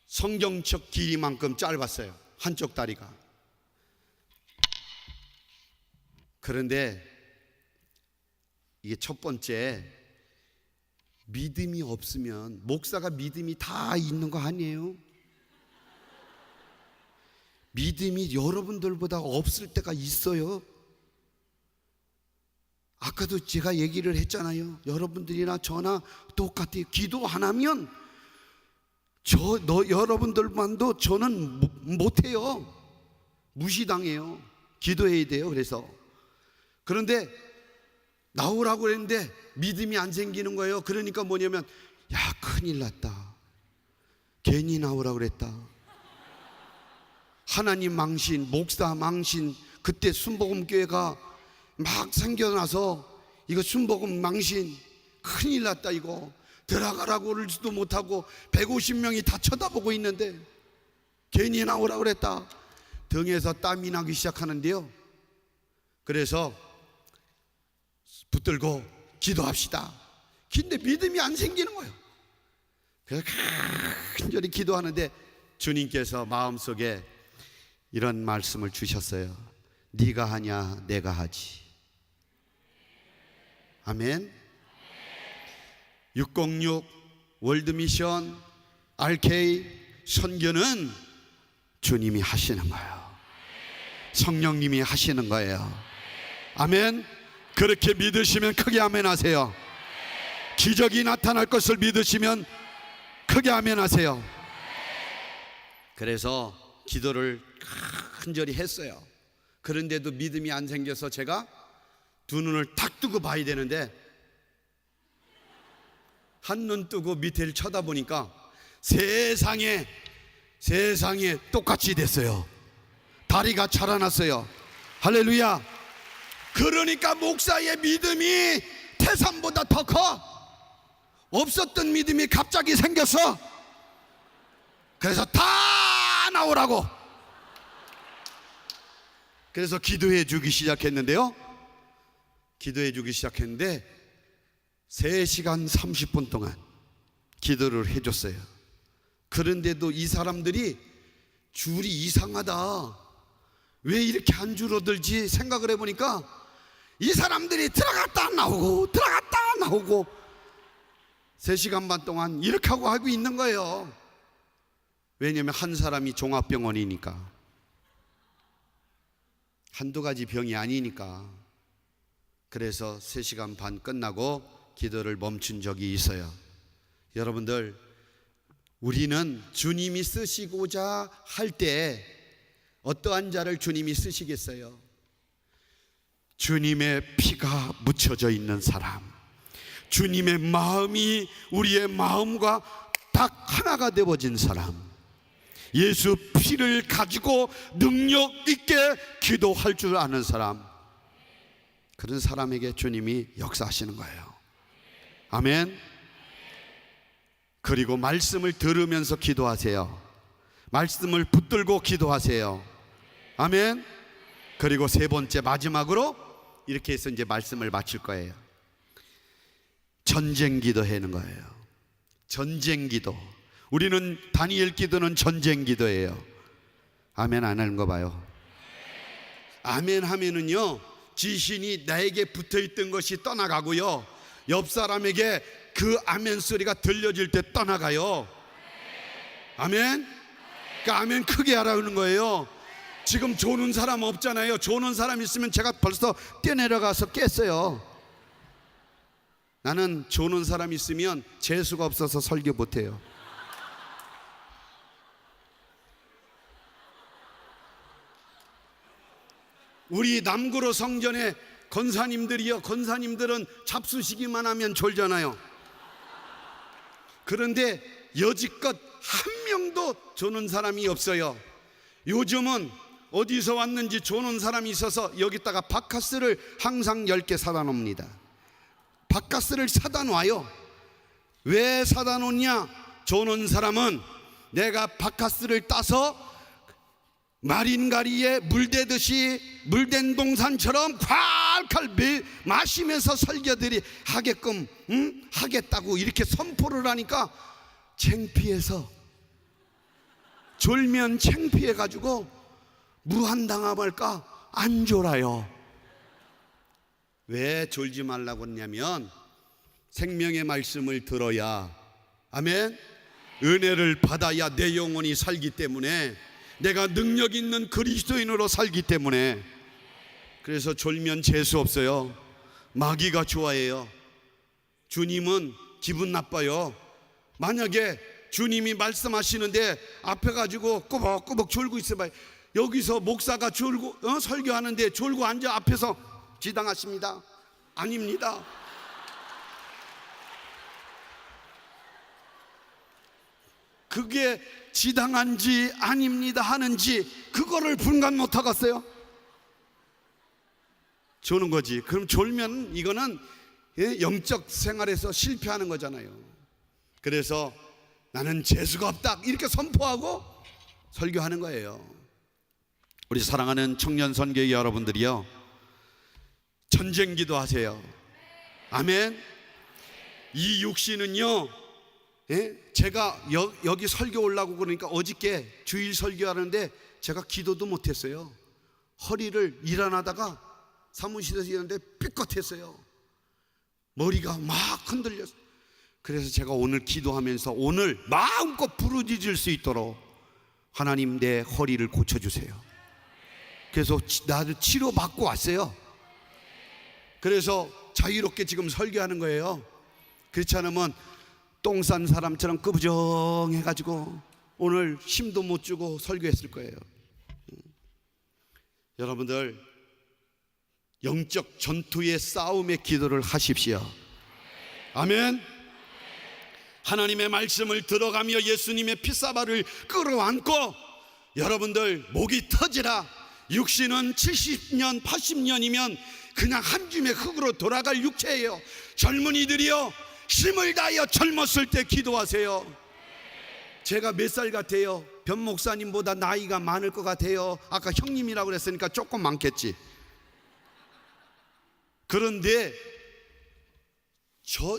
성경책 길이만큼 짧았어요, 한쪽 다리가. 그런데 이게 첫 번째, 믿음이 없으면, 목사가 믿음이 다 있는 거 아니에요? 믿음이 여러분들보다 없을 때가 있어요. 아까도 제가 얘기를 했잖아요. 여러분들이나 저나 똑같아요. 기도 안 하면 여러분들만도 저는 못해요. 무시당해요. 기도해야 돼요. 그런데 나오라고 그랬는데 믿음이 안 생기는 거예요. 그러니까 뭐냐면, 야, 큰일 났다. 괜히 나오라고 그랬다. 하나님 망신, 목사 망신. 그때 순복음교회가 막 생겨나서 이거 순복음 망신 큰일 났다. 이거 들어가라고 그러지도 못하고 150명이 다 쳐다보고 있는데 괜히 나오라고 그랬다. 등에서 땀이 나기 시작하는데요. 그래서 붙들고 기도합시다. 근데 믿음이 안 생기는 거예요. 그래서 간절히 기도하는데 주님께서 마음속에 이런 말씀을 주셨어요. 네가 하냐 내가 하지. 아멘. 606 월드미션 RK 선교는 주님이 하시는 거예요. 성령님이 하시는 거예요. 아멘. 그렇게 믿으시면 크게 아멘 하세요. 기적이 나타날 것을 믿으시면 크게 아멘 하세요. 그래서 기도를 간절히 했어요. 그런데도 믿음이 안 생겨서 제가 두 눈을 탁 뜨고 봐야 되는데 한눈 뜨고 밑을 쳐다보니까 세상에 똑같이 됐어요. 다리가 자라났어요. 할렐루야. 그러니까 목사의 믿음이 태산보다 더 커. 없었던 믿음이 갑자기 생겼어. 그래서 다 나오라고. 그래서 기도해 주기 시작했는데요. 기도해 주기 시작했는데 3시간 30분 동안 기도를 해줬어요. 그런데도 이 사람들이 줄이 이상하다. 왜 이렇게 안 줄어들지 생각을 해보니까 이 사람들이 들어갔다 나오고 들어갔다 나오고 3시간 반 동안 이렇게 하고 있는 거예요. 왜냐하면 한 사람이 종합병원이니까, 한두 가지 병이 아니니까. 그래서 3시간 반 끝나고 기도를 멈춘 적이 있어요. 여러분들, 우리는 주님이 쓰시고자 할 때 어떠한 자를 주님이 쓰시겠어요? 주님의 피가 묻혀져 있는 사람, 주님의 마음이 우리의 마음과 딱 하나가 되어진 사람, 예수 피를 가지고 능력 있게 기도할 줄 아는 사람, 그런 사람에게 주님이 역사하시는 거예요. 아멘. 그리고 말씀을 들으면서 기도하세요. 말씀을 붙들고 기도하세요. 아멘. 그리고 세 번째, 마지막으로 이렇게 해서 이제 말씀을 마칠 거예요. 전쟁 기도하는 거예요. 전쟁 기도. 우리는 다니엘 기도는 전쟁 기도예요. 아멘 안 하는 거 봐요. 아멘 하면은요, 지신이 나에게 붙어있던 것이 떠나가고요, 옆 사람에게 그 아멘 소리가 들려질 때 떠나가요. 아멘. 그러니까 아멘 크게 하라는 거예요. 지금 조는 사람 없잖아요. 조는 사람 있으면 제가 벌써 뛰어내려가서 깼어요. 나는 조는 사람 있으면 재수가 없어서 설교 못해요. 우리 남구로 성전에 권사님들이요, 권사님들은 잡수시기만 하면 졸잖아요. 그런데 여지껏 한 명도 조는 사람이 없어요. 요즘은 어디서 왔는지 조는 사람이 있어서 여기다가 바카스를 항상 10개 사다 놉니다. 바카스를 사다 놔요. 왜 사다 놓냐? 조는 사람은 내가 바카스를 따서 마린가리에 물대듯이 물된 동산처럼 콸콸 마시면서 설교들이 하게끔 하겠다고 이렇게 선포를 하니까 창피해서, 졸면 창피해가지고 무한당함할까 안 졸아요. 왜 졸지 말라고 했냐면 생명의 말씀을 들어야, 아멘, 은혜를 받아야 내 영혼이 살기 때문에, 내가 능력 있는 그리스도인으로 살기 때문에. 그래서 졸면 재수 없어요. 마귀가 좋아해요. 주님은 기분 나빠요. 만약에 주님이 말씀하시는데 앞에 가지고 꾸벅꾸벅 졸고 있어봐요. 여기서 목사가 졸고 설교하는데 졸고 앉아 앞에서 지당하십니다. 아닙니다. 그게 지당한지 아닙니다 하는지 그거를 분간 못 하겠어요? 조는 거지. 그럼 졸면 이거는 영적 생활에서 실패하는 거잖아요. 그래서 나는 재수가 없다 이렇게 선포하고 설교하는 거예요. 우리 사랑하는 청년 선교회 여러분들이요, 전쟁 기도하세요. 아멘. 이 육신은요, 제가 여기 설교 오려고 그러니까 어저께 주일 설교하는데 제가 기도도 못했어요. 허리를 일어나다가 사무실에서 일하는데 삐끗했어요. 머리가 막 흔들렸어요. 그래서 제가 오늘 기도하면서 오늘 마음껏 부르짖을 수 있도록 하나님 내 허리를 고쳐주세요. 그래서 나도 치료받고 왔어요. 그래서 자유롭게 지금 설교하는 거예요. 그렇지 않으면 똥 싼 사람처럼 끄부정해가지고 오늘 힘도 못 주고 설교했을 거예요. 여러분들 영적 전투의 싸움의 기도를 하십시오. 아멘. 하나님의 말씀을 들어가며 예수님의 피사발을 끌어안고 여러분들 목이 터지라. 육신은 70년 80년이면 그냥 한 줌의 흙으로 돌아갈 육체예요. 젊은이들이요, 힘을 다하여 젊었을 때 기도하세요. 제가 몇 살 같아요? 변 목사님보다 나이가 많을 것 같아요. 아까 형님이라고 그랬으니까 조금 많겠지. 그런데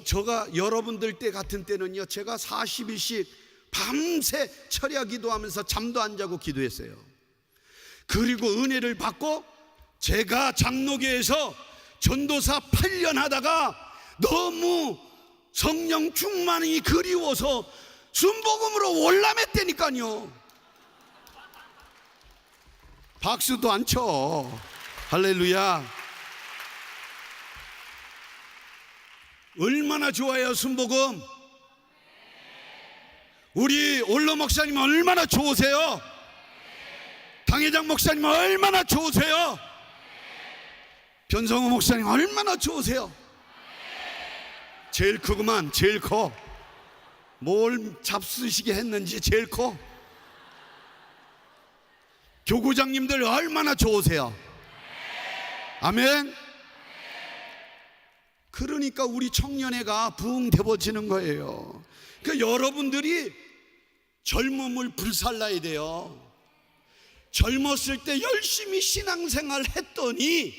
저가 여러분들 때 같은 때는요, 제가 40일씩 밤새 철야 기도하면서 잠도 안 자고 기도했어요. 그리고 은혜를 받고 제가 장로교에서 전도사 8년 하다가 너무 성령 충만이 그리워서 순복음으로 월남했다니까요. 박수도 안 쳐. 할렐루야. 얼마나 좋아요 순복음. 우리 올로 목사님 얼마나 좋으세요? 당회장 목사님 얼마나 좋으세요? 변성호 목사님 얼마나 좋으세요? 제일 크구만. 제일 커. 뭘 잡수시게 했는지 제일 커. 교구장님들 얼마나 좋으세요? 아멘. 그러니까 우리 청년회가 부흥되어지는 거예요. 그러니까 여러분들이 젊음을 불살라야 돼요. 젊었을 때 열심히 신앙생활 했더니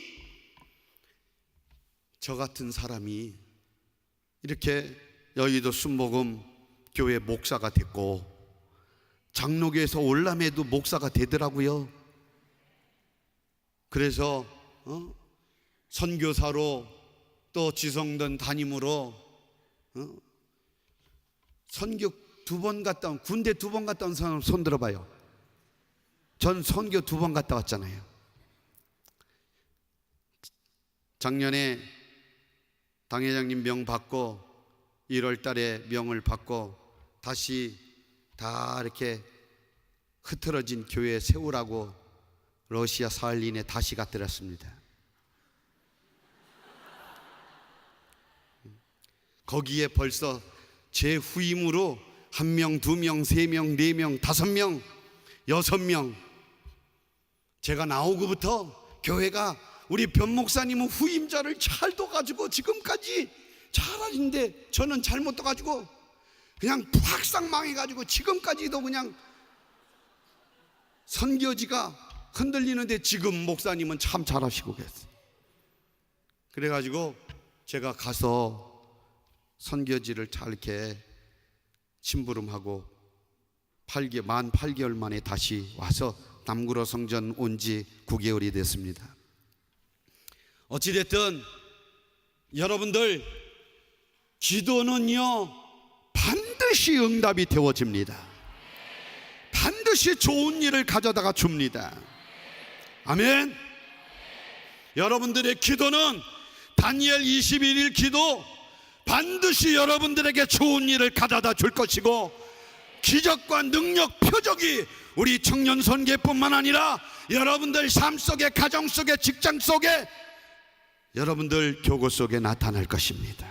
저 같은 사람이 이렇게 여의도 순복음 교회 목사가 됐고 장로교에서 월남에도 목사가 되더라고요. 그래서 선교사로 또 지성전 담임으로 선교 2번 갔다 온, 군대 2번 갔다 온 사람 손 들어봐요. 전 선교 2번 갔다 왔잖아요. 작년에 당회장님 명 받고 1월 달에 명을 받고 다시 다 이렇게 흐트러진 교회 세우라고 러시아 사할린에 다시 갔더랬습니다. 거기에 벌써 제 후임으로 1명, 2명, 3명, 4명, 5명, 6명. 제가 나오고부터 교회가 우리 변 목사님은 후임자를 잘 둬가지고 지금까지 잘하는데 저는 잘못 둬가지고 그냥 팍상 망해가지고 지금까지도 그냥 선교지가 흔들리는데 지금 목사님은 참 잘하시고 계세요. 그래가지고 제가 가서 선교지를 잘 이렇게 심부름하고 만 8개월 만에 다시 와서 남구로 성전 온 지 9개월이 됐습니다. 어찌됐든 여러분들 기도는요 반드시 응답이 되어집니다. 반드시 좋은 일을 가져다가 줍니다. 아멘. 여러분들의 기도는 다니엘 21일 기도 반드시 여러분들에게 좋은 일을 가져다 줄 것이고, 기적과 능력, 표적이 우리 청년 선교뿐만 아니라 여러분들 삶 속에, 가정 속에, 직장 속에, 여러분들 교구 속에 나타날 것입니다.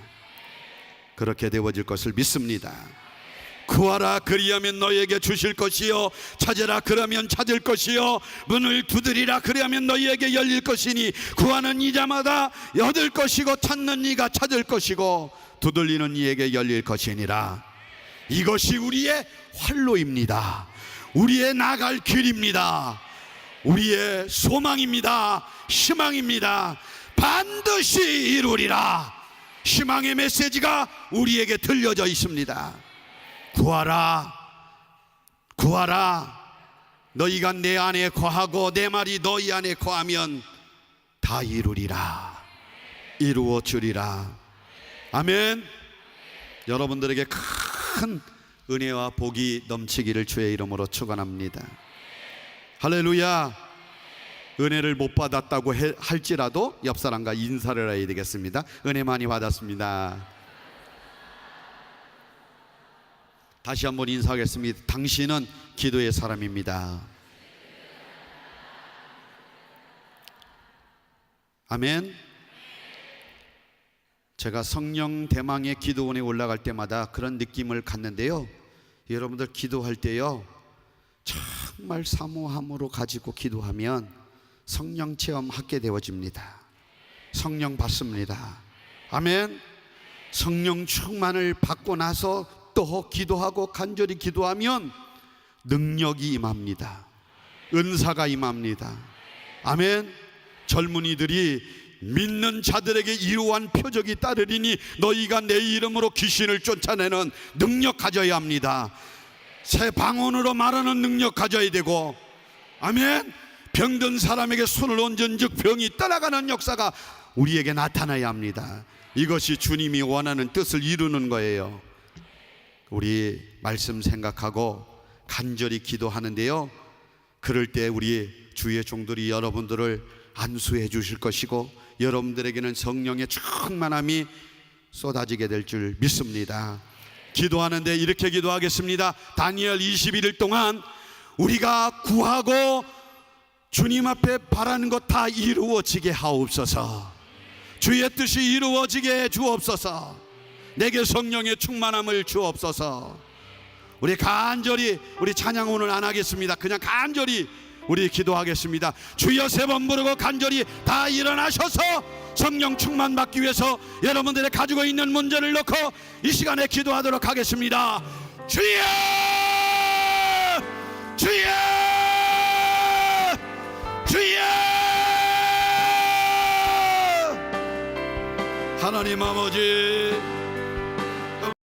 그렇게 되어질 것을 믿습니다. 구하라 그리하면 너희에게 주실 것이요, 찾으라 그러면 찾을 것이요, 문을 두드리라 그리하면 너희에게 열릴 것이니, 구하는 이자마다 얻을 것이고, 찾는 이가 찾을 것이고, 두들리는 이에게 열릴 것이니라. 이것이 우리의 활로입니다. 우리의 나갈 길입니다. 우리의 소망입니다. 희망입니다. 반드시 이루리라. 희망의 메시지가 우리에게 들려져 있습니다. 구하라, 구하라. 너희가 내 안에 거하고 내 말이 너희 안에 거하면 다 이루리라. 이루어 주리라. 아멘. 여러분들에게 큰 은혜와 복이 넘치기를 주의 이름으로 축원합니다. 할렐루야. 은혜를 못 받았다고 할지라도 옆 사람과 인사를 해야 되겠습니다. 은혜 많이 받았습니다. 다시 한번 인사하겠습니다. 당신은 기도의 사람입니다. 아멘. 제가 성령 대망의 기도원에 올라갈 때마다 그런 느낌을 갖는데요, 여러분들 기도할 때요, 정말 사모함으로 가지고 기도하면 성령 체험하게 되어집니다. 성령 받습니다. 아멘. 성령 충만을 받고 나서 또 기도하고 간절히 기도하면 능력이 임합니다. 은사가 임합니다. 아멘. 젊은이들이 믿는 자들에게 이러한 표적이 따르리니 너희가 내 이름으로 귀신을 쫓아내는 능력 가져야 합니다. 새 방언으로 말하는 능력 가져야 되고, 아멘. 병든 사람에게 손을 얹은 즉 병이 떠나가는 역사가 우리에게 나타나야 합니다. 이것이 주님이 원하는 뜻을 이루는 거예요. 우리 말씀 생각하고 간절히 기도하는데요, 그럴 때 우리 주의 종들이 여러분들을 안수해 주실 것이고, 여러분들에게는 성령의 충만함이 쏟아지게 될 줄 믿습니다. 기도하는데 이렇게 기도하겠습니다. 다니엘 21일 동안 우리가 구하고 주님 앞에 바라는 것 다 이루어지게 하옵소서. 주의 뜻이 이루어지게 해 주옵소서. 내게 성령의 충만함을 주옵소서. 우리 간절히, 우리 찬양 오늘 안 하겠습니다. 그냥 간절히 우리 기도하겠습니다. 주여 세 번 부르고 간절히 다 일어나셔서 성령 충만 받기 위해서 여러분들의 가지고 있는 문제를 놓고 이 시간에 기도하도록 하겠습니다. 주여, 주여, 주여. 하나님 아버지,